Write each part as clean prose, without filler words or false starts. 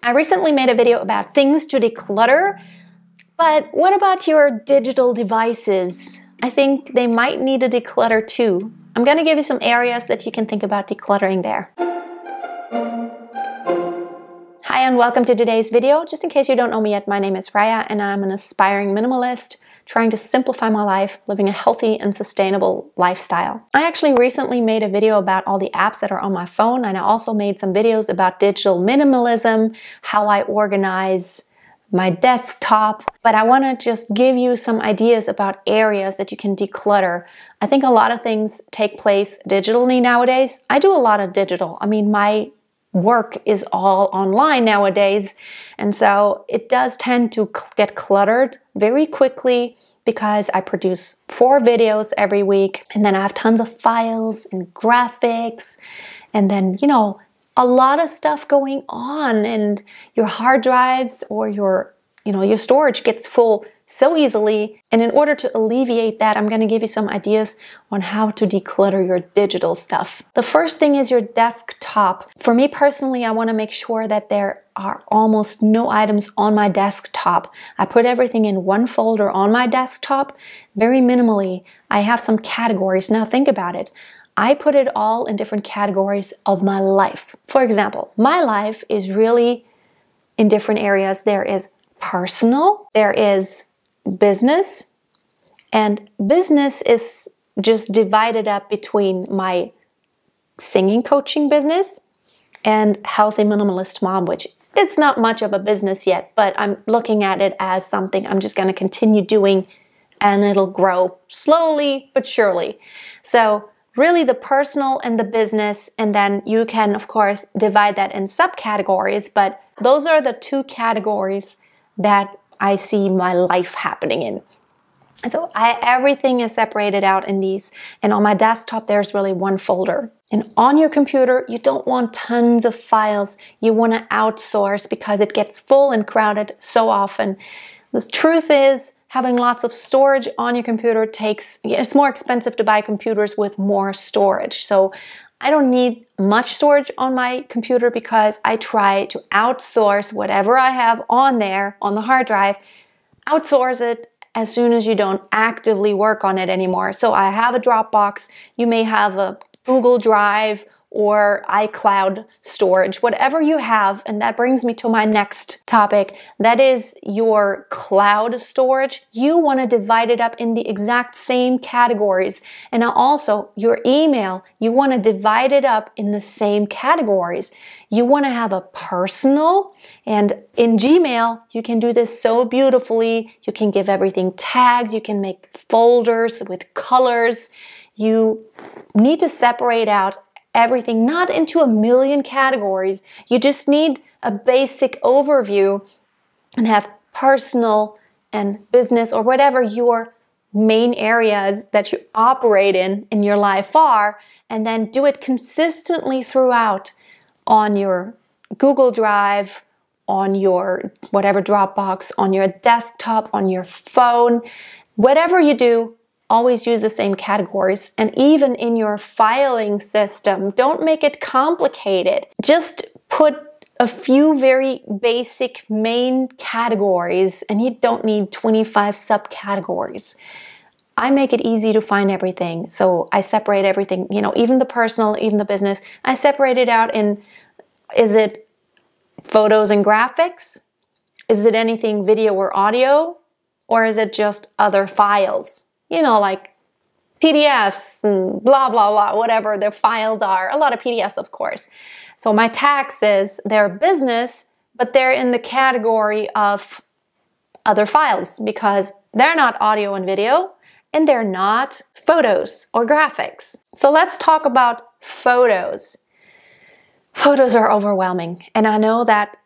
I recently made a video about things to declutter, but what about your digital devices? I think they might need a declutter too. I'm going to give you some areas that you can think about decluttering there. Hi and welcome to today's video. Just in case you don't know me yet, my name is Freya and I'm an aspiring minimalist trying to simplify my life, living a healthy and sustainable lifestyle. I actually recently made a video about all the apps that are on my phone, and I also made some videos about digital minimalism, how I organize my desktop, but I want to just give you some ideas about areas that you can declutter. I think a lot of things take place digitally nowadays. I do a lot of digital. I mean, my work is all online nowadays, and so it does tend to get cluttered very quickly because I produce 4 videos every week, and then I have tons of files and graphics, and then, you know, a lot of stuff going on, and your hard drives or your storage gets full so easily. And in order to alleviate that, I'm going to give you some ideas on how to declutter your digital stuff. The first thing is your desktop. For me personally, I want to make sure that there are almost no items on my desktop. I put everything in one folder on my desktop, very minimally. I have some categories. Now think about it. I put it all in different categories of my life. For example, my life is really in different areas. There is personal, there is business, and business is just divided up between my singing coaching business and healthy minimalist mom, which it's not much of a business yet, but I'm looking at it as something I'm just going to continue doing, and it'll grow slowly but surely. So really the personal and the business, and then you can of course divide that in subcategories, but those are the 2 categories that I see my life happening in. And so everything is separated out in these. And on my desktop, there's really one folder. And on your computer, you don't want tons of files. You want to outsource because it gets full and crowded so often. The truth is, having lots of storage on your computer it's more expensive to buy computers with more storage. So I don't need much storage on my computer because I try to outsource whatever I have on there on the hard drive, outsource it as soon as you don't actively work on it anymore. So I have a Dropbox, you may have a Google Drive or iCloud storage, whatever you have. And that brings me to my next topic. That is your cloud storage. You want to divide it up in the exact same categories. And now also your email, you want to divide it up in the same categories. You want to have a personal, and in Gmail, you can do this so beautifully. You can give everything tags. You can make folders with colors. You need to separate out everything, not into a million categories. You just need a basic overview and have personal and business or whatever your main areas that you operate in your life are, and then do it consistently throughout on your Google Drive, on your whatever Dropbox, on your desktop, on your phone. Whatever you do, always use the same categories. And even in your filing system, don't make it complicated. Just put a few very basic main categories, and you don't need 25 subcategories. I make it easy to find everything. So I separate everything, even the personal, even the business. I separate it out in, is it photos and graphics? Is it anything video or audio? Or is it just other files? Like PDFs and blah, blah, blah, whatever their files are. A lot of PDFs, of course. So my taxes, they're business, but they're in the category of other files because they're not audio and video, and they're not photos or graphics. So let's talk about photos. Photos are overwhelming, and I know that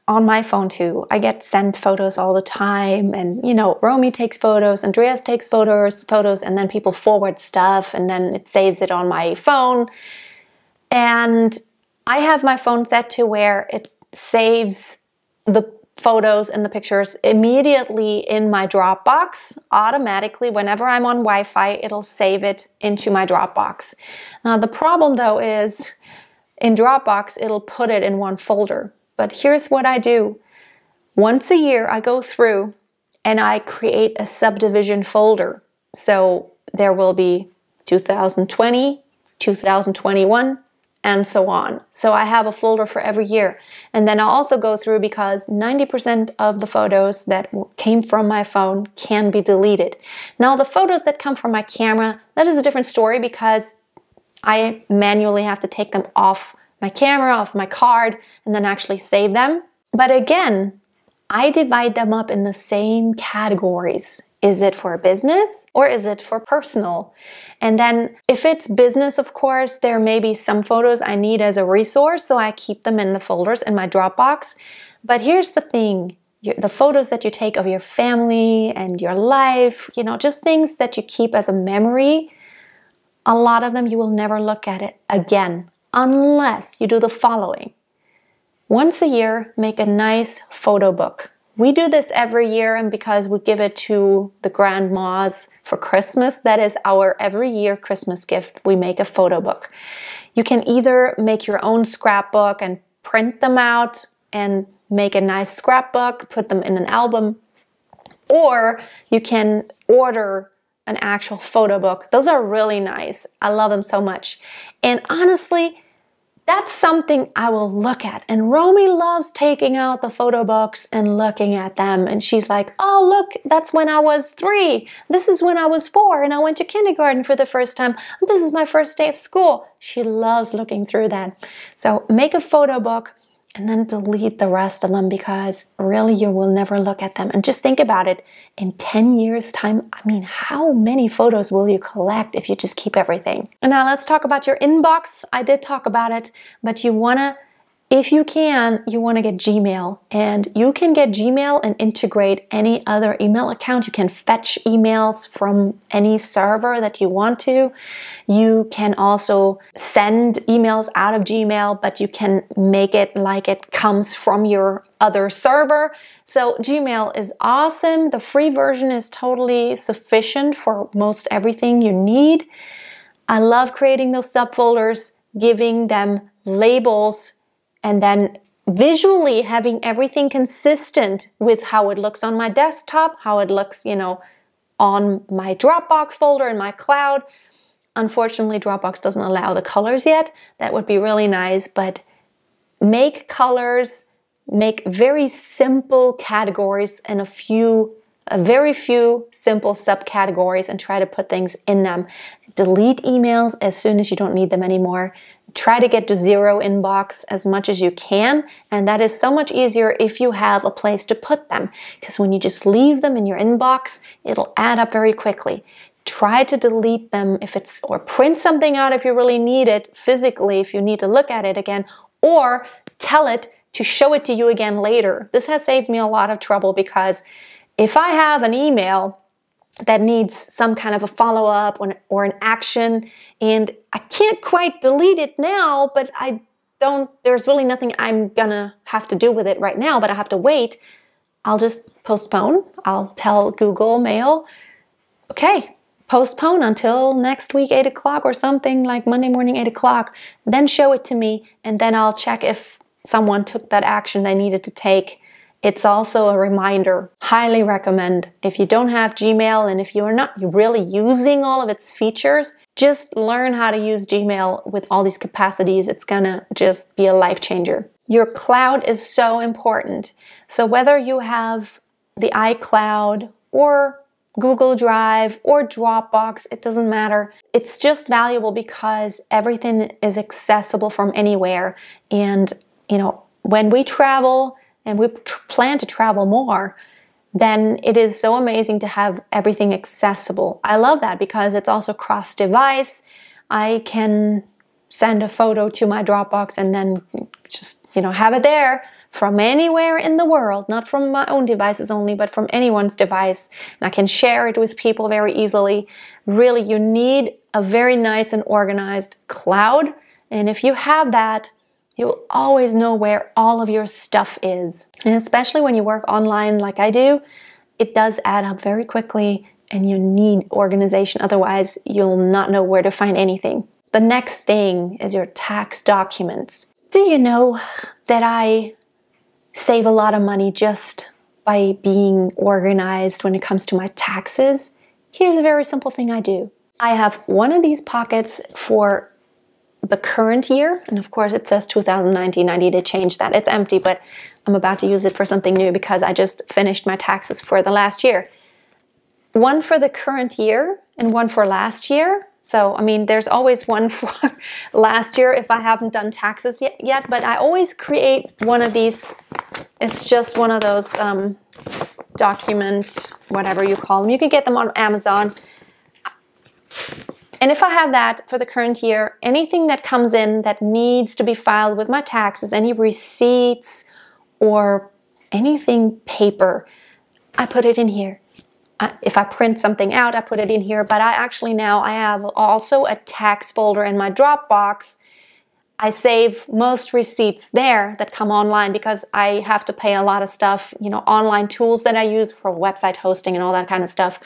on my phone too, I get sent photos all the time, and Romy takes photos, Andreas takes photos, and then people forward stuff, and then it saves it on my phone. And I have my phone set to where it saves the photos and the pictures immediately in my Dropbox. Automatically, whenever I'm on Wi-Fi, it'll save it into my Dropbox. Now the problem though is in Dropbox, it'll put it in one folder. but here's what I do. Once a year, I go through and I create a subdivision folder. So there will be 2020, 2021, and so on. So I have a folder for every year. And then I'll also go through, because 90% of the photos that came from my phone can be deleted. Now, the photos that come from my camera, that is a different story, because I manually have to take them off my camera, off my card, and then actually save them. But again, I divide them up in the same categories. Is it for business or is it for personal? And then if it's business, of course, there may be some photos I need as a resource, so I keep them in the folders in my Dropbox. But here's the thing, the photos that you take of your family and your life, just things that you keep as a memory, a lot of them you will never look at it again, unless you do the following. Once a year, make a nice photo book. We do this every year, and because we give it to the grandmas for Christmas, that is our every year Christmas gift. We make a photo book. You can either make your own scrapbook and print them out and make a nice scrapbook, put them in an album, or you can order an actual photo book. Those are really nice. I love them so much. And honestly, that's something I will look at. And Romy loves taking out the photo books and looking at them. And she's like, oh, look, that's when I was 3. This is when I was 4 and I went to kindergarten for the first time. This is my first day of school. She loves looking through that. So make a photo book and then delete the rest of them, because really you will never look at them. And just think about it. In 10 years' time, how many photos will you collect if you just keep everything? And now let's talk about your inbox. I did talk about it, but you wanna, if you can, you wanna get Gmail. And you can get Gmail and integrate any other email account. You can fetch emails from any server that you want to. You can also send emails out of Gmail, but you can make it like it comes from your other server. So Gmail is awesome. The free version is totally sufficient for most everything you need. I love creating those subfolders, giving them labels, and then visually having everything consistent with how it looks on my desktop, how it looks, on my Dropbox folder in my cloud. Unfortunately, Dropbox doesn't allow the colors yet. That would be really nice, but make colors, make very simple categories and very few simple subcategories, and try to put things in them. Delete emails as soon as you don't need them anymore. Try to get to 0 inbox as much as you can, and that is so much easier if you have a place to put them, because when you just leave them in your inbox, it'll add up very quickly. Try to delete them or print something out if you really need it physically, if you need to look at it again, or tell it to show it to you again later. This has saved me a lot of trouble, because if I have an email that needs some kind of a follow-up or an action, and I can't quite delete it now, but there's really nothing I'm gonna have to do with it right now, but I have to wait, I'll just postpone. I'll tell Google Mail, okay, postpone until next week, 8 o'clock or something, like Monday morning, 8 o'clock, then show it to me, and then I'll check if someone took that action they needed to take. It's also a reminder. Highly recommend. If you don't have Gmail and if you are not really using all of its features, just learn how to use Gmail with all these capacities. It's gonna just be a life changer. Your cloud is so important. So whether you have the iCloud or Google Drive or Dropbox, it doesn't matter. It's just valuable because everything is accessible from anywhere. And when we travel, and we plan to travel more, then it is so amazing to have everything accessible. I love that because it's also cross-device. I can send a photo to my Dropbox and then just, have it there from anywhere in the world, not from my own devices only, but from anyone's device. And I can share it with people very easily. Really, you need a very nice and organized cloud. And if you have that, you'll always know where all of your stuff is. And especially when you work online like I do, it does add up very quickly and you need organization. Otherwise, you'll not know where to find anything. The next thing is your tax documents. Do you know that I save a lot of money just by being organized when it comes to my taxes, here's a very simple thing I do. I have one of these pockets for the current year, and of course it says 2019. I need to change that. It's empty, but I'm about to use it for something new because I just finished my taxes for the last year. One for the current year and one for last year. So, I mean, there's always one for last year if I haven't done taxes yet, but I always create one of these. It's just one of those document, whatever you call them. You can get them on Amazon. And if I have that for the current year, anything that comes in that needs to be filed with my taxes, any receipts or anything paper, I put it in here. If I print something out, I put it in here, but I have also a tax folder in my Dropbox. I save most receipts there that come online because I have to pay a lot of stuff, you know, online tools that I use for website hosting and all that kind of stuff,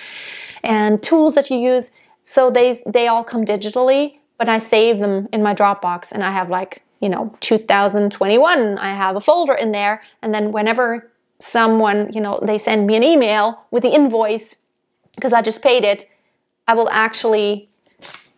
and tools that you use. So they all come digitally, but I save them in my Dropbox, and I have, like, you know, 2021, I have a folder in there, and then whenever someone, you know, they send me an email with the invoice because I just paid it, I will actually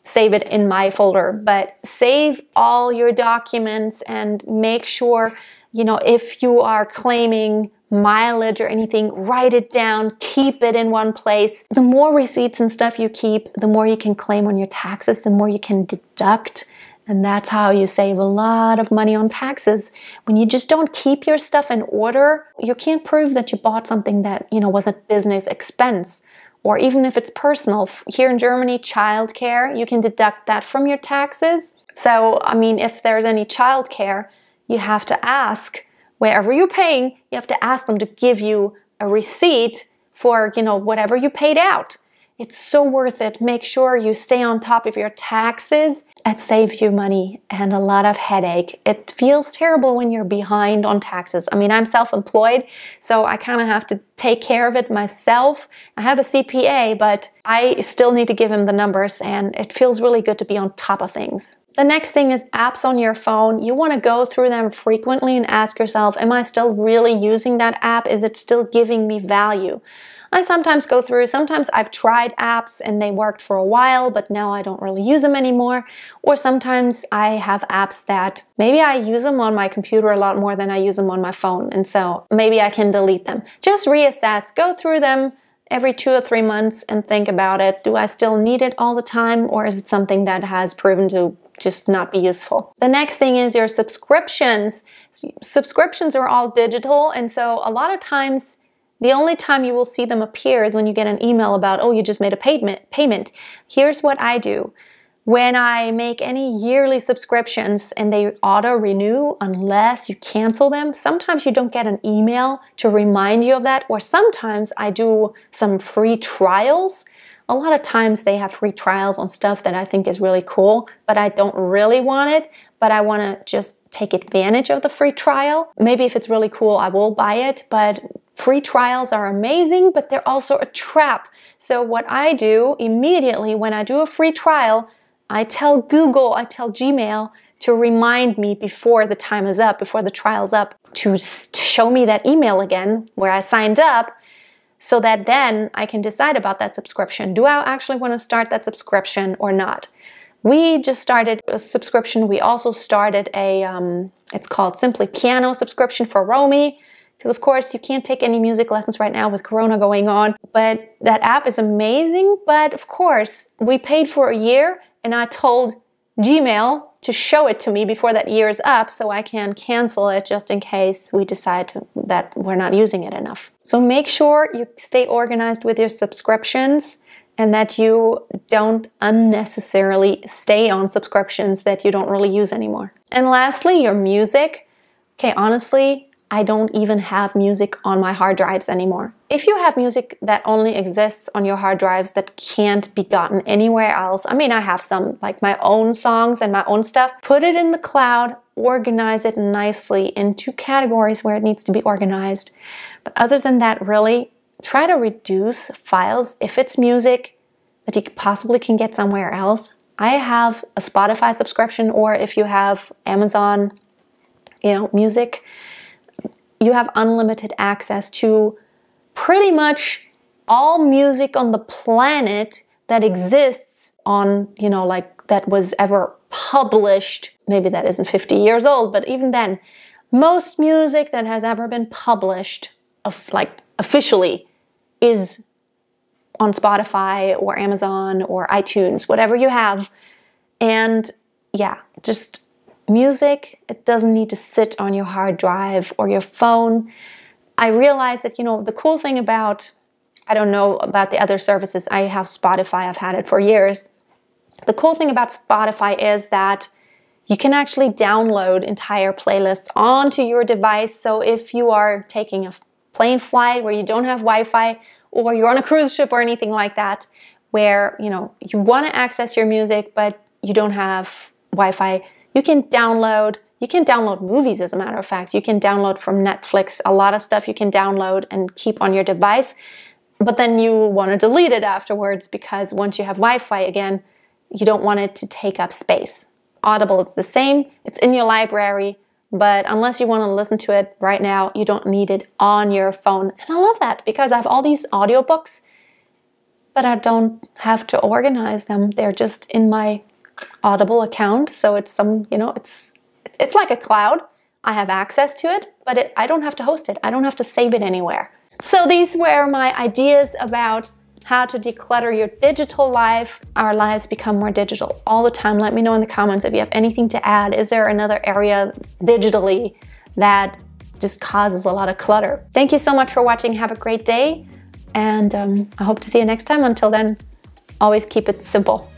save it in my folder. But save all your documents and make sure, you know, if you are claiming mileage or anything, write it down, keep it in one place. The more receipts and stuff you keep, the more you can claim on your taxes, the more you can deduct. And that's how you save a lot of money on taxes. When you just don't keep your stuff in order, you can't prove that you bought something that, you know, was a business expense. Or even if it's personal. Here in Germany, childcare, you can deduct that from your taxes. So, I mean, if there's any childcare, you have to ask, wherever you're paying, you have to ask them to give you a receipt for, you know, whatever you paid out. It's so worth it. Make sure you stay on top of your taxes. It saves you money and a lot of headache. It feels terrible when you're behind on taxes. I mean, I'm self-employed, so I kind of have to take care of it myself. I have a CPA, but I still need to give him the numbers, and it feels really good to be on top of things. The next thing is apps on your phone. You want to go through them frequently and ask yourself, am I still really using that app? Is it still giving me value? I sometimes go through, sometimes I've tried apps and they worked for a while, but now I don't really use them anymore. Or sometimes I have apps that maybe I use them on my computer a lot more than I use them on my phone. And so maybe I can delete them. Just reassess, go through them every 2 or 3 months and think about it. Do I still need it all the time, or is it something that has proven to just not be useful? The next thing is your subscriptions. Subscriptions are all digital, and so a lot of times the only time you will see them appear is when you get an email about, oh, you just made a payment. Here's what I do. When I make any yearly subscriptions and they auto-renew unless you cancel them, sometimes you don't get an email to remind you of that, or sometimes I do some free trials. A lot of times they have free trials on stuff that I think is really cool, but I don't really want it, but I want to just take advantage of the free trial. Maybe if it's really cool, I will buy it, but free trials are amazing, but they're also a trap. So what I do immediately when I do a free trial, I tell Google, I tell Gmail to remind me before the time is up, before the trial's up, to show me that email again where I signed up, so that then I can decide about that subscription. Do I actually want to start that subscription or not? We just started a subscription. We also started a, it's called Simply Piano subscription for Romy. Because of course you can't take any music lessons right now with Corona going on. But that app is amazing. But of course, we paid for a year and I told Gmail to show it to me before that year is up so I can cancel it just in case we decide that we're not using it enough. So make sure you stay organized with your subscriptions and that you don't unnecessarily stay on subscriptions that you don't really use anymore. And lastly, your music. Okay, honestly, I don't even have music on my hard drives anymore. If you have music that only exists on your hard drives that can't be gotten anywhere else, I mean, I have some, like my own songs and my own stuff, put it in the cloud, organize it nicely into categories where it needs to be organized. But other than that, really, try to reduce files. If it's music that you possibly can get somewhere else, I have a Spotify subscription, or if you have Amazon, music, you have unlimited access to pretty much all music on the planet that exists on, you know, like that was ever published. Maybe that isn't 50 years old, but even then, most music that has ever been published like officially is on Spotify or Amazon or iTunes, whatever you have. And yeah, just music, it doesn't need to sit on your hard drive or your phone. I realize that, you know, the cool thing about, I don't know about the other services, I have Spotify, I've had it for years. The cool thing about Spotify is that you can actually download entire playlists onto your device. So if you are taking a plane flight where you don't have Wi-Fi, or you're on a cruise ship or anything like that, where, you know, you want to access your music, but you don't have Wi-Fi, you can download movies, as a matter of fact. You can download from Netflix, a lot of stuff you can download and keep on your device, but then you want to delete it afterwards because once you have Wi-Fi again, you don't want it to take up space. Audible is the same, it's in your library, but unless you want to listen to it right now, you don't need it on your phone. And I love that because I have all these audiobooks, but I don't have to organize them. They're just in my Audible account. So it's some, you know, it's like a cloud. I have access to it, but I don't have to host it. I don't have to save it anywhere. So these were my ideas about how to declutter your digital life. Our lives become more digital all the time. Let me know in the comments if you have anything to add. Is there another area digitally that just causes a lot of clutter? Thank you so much for watching. Have a great day. And I hope to see you next time. Until then, always keep it simple.